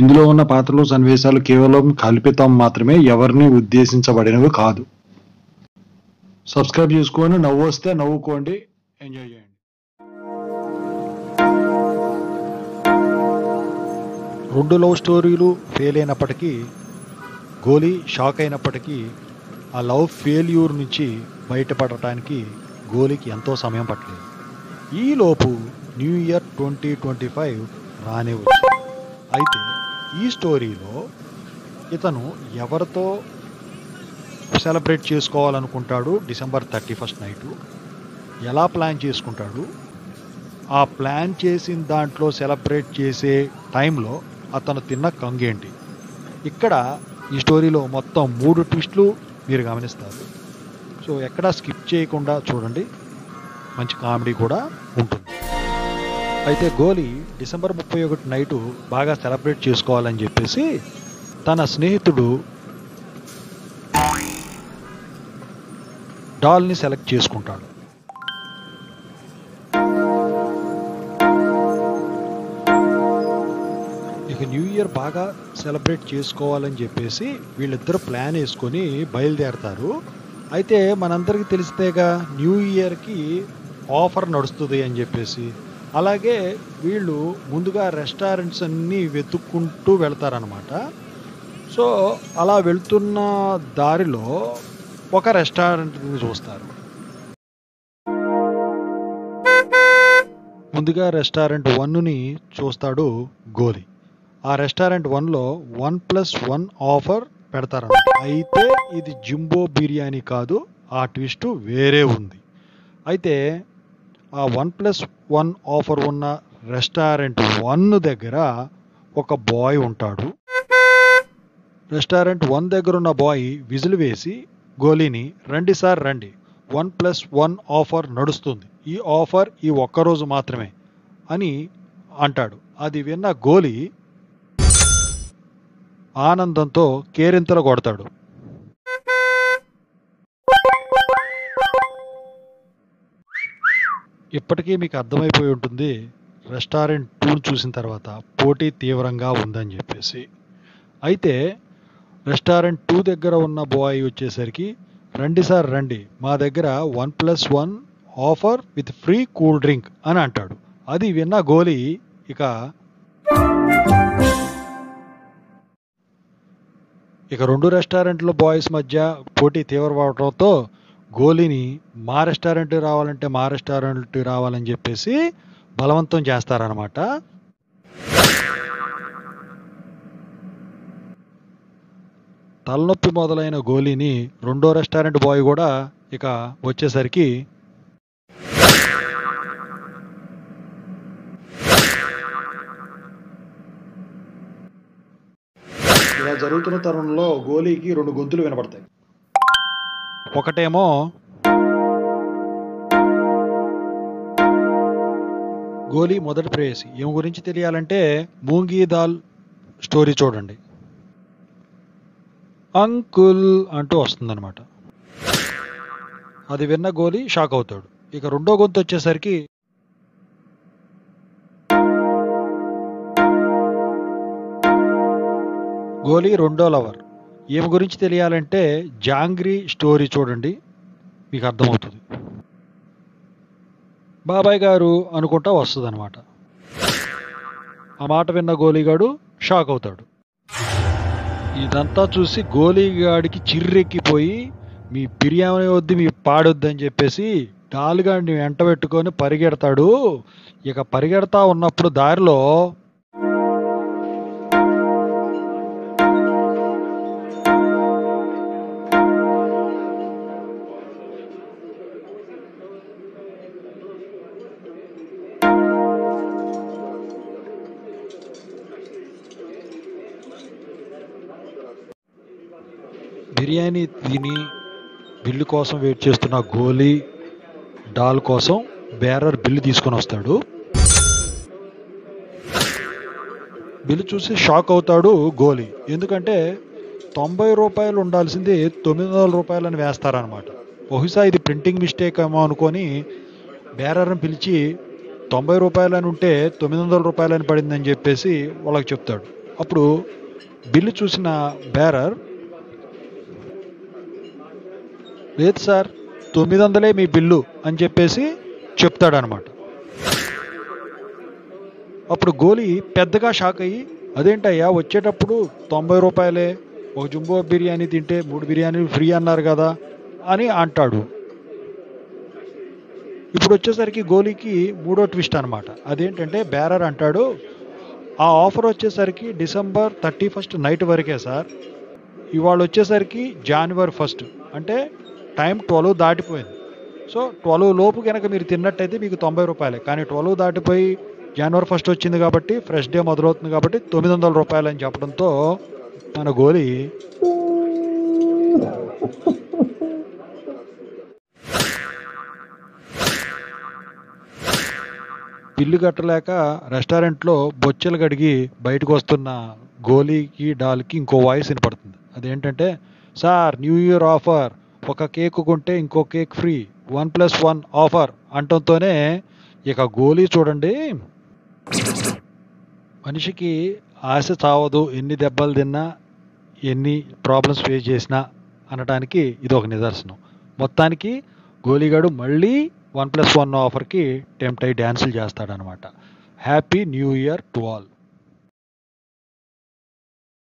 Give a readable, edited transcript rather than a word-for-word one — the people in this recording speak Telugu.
ఇందులో ఉన్న పాత్రలు, సన్నివేశాలు కేవలం కల్పితం మాత్రమే, ఎవరిని ఉద్దేశించబడినవి కాదు. సబ్స్క్రైబ్ చేసుకొని నవ్వు వస్తే నవ్వుకోండి, ఎంజాయ్ చేయండి. రెండు లవ్ స్టోరీలు ఫెయిల్ అయినప్పటికీ, గోలీ షాక్ అయినప్పటికీ, ఆ లవ్ ఫెయిల్యూర్ నుంచి బయటపడటానికి గోలీకి ఎంతో సమయం పట్టలేదు. ఈలోపు న్యూ ఇయర్ 2025 రానే వచ్చింది. అయితే ఈ స్టోరీలో ఇతను ఎవరితో సెలబ్రేట్ చేసుకోవాలనుకుంటాడు డిసెంబర్ 31 నైటు, ఎలా ప్లాన్ చేసుకుంటాడు, ఆ ప్లాన్ చేసిన దాంట్లో సెలబ్రేట్ చేసే టైంలో అతను తిన్న కంగేంటి, ఇక్కడ ఈ స్టోరీలో మొత్తం 3 ట్విస్టులు మీరు గమనిస్తారు. సో ఎక్కడా స్కిప్ చేయకుండా చూడండి, మంచి కామెడీ కూడా ఉంటుంది. అయితే గోలీ డిసెంబర్ 31 నైటు బాగా సెలబ్రేట్ చేసుకోవాలని చెప్పేసి తన స్నేహితుడు డాల్ని సెలెక్ట్ చేసుకుంటాడు. ఇక న్యూ ఇయర్ బాగా సెలబ్రేట్ చేసుకోవాలని చెప్పేసి వీళ్ళిద్దరు ప్లాన్ వేసుకొని బయలుదేరతారు. అయితే మనందరికీ తెలిస్తేగా న్యూ ఇయర్కి ఆఫర్ నడుస్తుంది అని చెప్పేసి, అలాగే వీళ్ళు ముందుగా రెస్టారెంట్స్ అన్నీ వెతుక్కుంటూ వెళ్తారనమాట. సో అలా వెళ్తున్న దారిలో ఒక రెస్టారెంట్ని చూస్తారు. ముందుగా రెస్టారెంట్ 1ని చూస్తాడు గోలీ. ఆ రెస్టారెంట్ 1లో 1+1 ఆఫర్ పెడతారన్నమాట. అయితే ఇది జింబో బిర్యానీ కాదు, ఆ ట్విస్ట్ వేరే ఉంది. అయితే ఆ 1+1 ఆఫర్ ఉన్న రెస్టారెంట్ 1 దగ్గర ఒక బాయ్ ఉంటాడు. రెస్టారెంట్ 1 దగ్గర ఉన్న బాయ్ విజిల్ వేసి గోలీని, రండి సార్ రండి, 1+1 ఆఫర్ నడుస్తుంది, ఈ ఆఫర్ ఈ ఒక్కరోజు మాత్రమే అని అంటాడు. అది విన్న గోలీ ఆనందంతో కేరింతలు కొడతాడు. ఇప్పటికీ మీకు అర్థమైపోయి ఉంటుంది రెస్టారెంట్ 2 చూసిన తర్వాత పోటీ తీవ్రంగా ఉందని చెప్పేసి. అయితే రెస్టారెంట్ 2 దగ్గర ఉన్న బాయ్ వచ్చేసరికి, రండి సార్ రండి, మా దగ్గర 1+1 offer with free cool drink అని అంటాడు. అది విన్న గోలీ ఇక 2 రెస్టారెంట్ల బాయ్స్ మధ్య పోటీ తీవ్రమవడంతో గోలీని మా రెస్టారెంట్ రావాలని చెప్పేసి బలవంతం చేస్తారనమాట. తలనొప్పి మొదలైన గోలీని రెండో రెస్టారెంట్ బాయ్ కూడా ఇక వచ్చేసరికి ఇలా జరుగుతున్న తరుణంలో గోలీకి 2 గొంతులు వినపడతాయి. ఒకటేమో గోలీ మొదటి ప్రేయసి, ఈమె గురించి తెలియాలంటే మూంగీ దాల్ స్టోరీ చూడండి. అంకుల్ అంటూ వస్తుందన్నమాట. అది విన్న గోలీ షాక్ అవుతాడు. ఇక రెండో గొంతు వచ్చేసరికి గోలీ రెండో లవర్, ఈమె గురించి తెలియాలంటే జాంగ్రీ స్టోరీ చూడండి, మీకు అర్థమవుతుంది. బాబాయ్ గారు అనుకుంటా వస్తుంది అనమాట. ఆ మాట విన్న గోలీగాడు షాక్ అవుతాడు. ఇదంతా చూసి గోలీగాడికి చిర్రెక్కిపోయి, మీ బిర్యానీ వద్దు, మీ పాడొద్దు అని చెప్పేసి డాల్గాడిని వెంట పెట్టుకొని పరిగెడతాడు. ఇక పరిగెడతా ఉన్నప్పుడు దారిలో బిర్యానీ తిని బిల్లు కోసం వెయిట్ చేస్తున్న గోలీ డాల్ కోసం బేరర్ బిల్లు తీసుకొని వస్తాడు. బిల్లు చూసి షాక్ అవుతాడు గోలీ. ఎందుకంటే 90 రూపాయలు ఉండాల్సింది 900 రూపాయలని వేస్తారనమాట. బహుశా ఇది ప్రింటింగ్ మిస్టేక్ ఏమో అనుకొని బేరర్ని పిలిచి 90 రూపాయలని ఉంటే 900 రూపాయలని పడిందని చెప్పేసి వాళ్ళకి చెప్తాడు. అప్పుడు బిల్లు చూసిన బేరర్, లేదు సార్ 900 మీ బిల్లు అని చెప్పేసి చెప్తాడనమాట. అప్పుడు గోలీ పెద్దగా షాక్ అయ్యి, అదేంటయ్యా వచ్చేటప్పుడు 90 రూపాయలే, ఒక జంబో బిర్యానీ తింటే 3 బిర్యానీలు ఫ్రీ అన్నారు కదా అని అంటాడు. ఇప్పుడు వచ్చేసరికి గోలీకి మూడో ట్విస్ట్ అనమాట. అదేంటంటే బేరర్ అంటాడు, ఆ ఆఫర్ వచ్చేసరికి December 31 నైట్ వరకే సార్, ఇవాళ వచ్చేసరికి January 1 అంటే టైం 12 దాటిపోయింది. సో 12 లోపు కనుక మీరు తిన్నట్టయితే మీకు 90 రూపాయలే, కానీ 12 దాటిపోయి January 1 వచ్చింది కాబట్టి ఫ్రెష్ డే మొదలవుతుంది కాబట్టి 900 రూపాయలు అని చెప్పడంతో మన గోలీ బిల్లు కట్టలేక రెస్టారెంట్లో బొచ్చెలు కడిగి బయటకు వస్తున్న గోలీకి డాల్కి ఇంకో వాయిస్ వినపడుతుంది. అదేంటంటే, సార్ న్యూ ఇయర్ ఆఫర్, ఒక కేక్ కొంటే ఇంకో కేక్ ఫ్రీ, 1+1 ఆఫర్ అంటంతోనే ఇక గోలీ చూడండి, మనిషికి ఆశ చావదు, ఎన్ని దెబ్బలు తిన్నా ఎన్ని ప్రాబ్లమ్స్ ఫేస్ చేసినా అనడానికి ఇది ఒక నిదర్శనం. మొత్తానికి గోలీగాడు మళ్ళీ 1+1 ఆఫర్కి టెంప్ట్ అయ్యి డ్యాన్సులు చేస్తాడనమాట. Happy new year to all.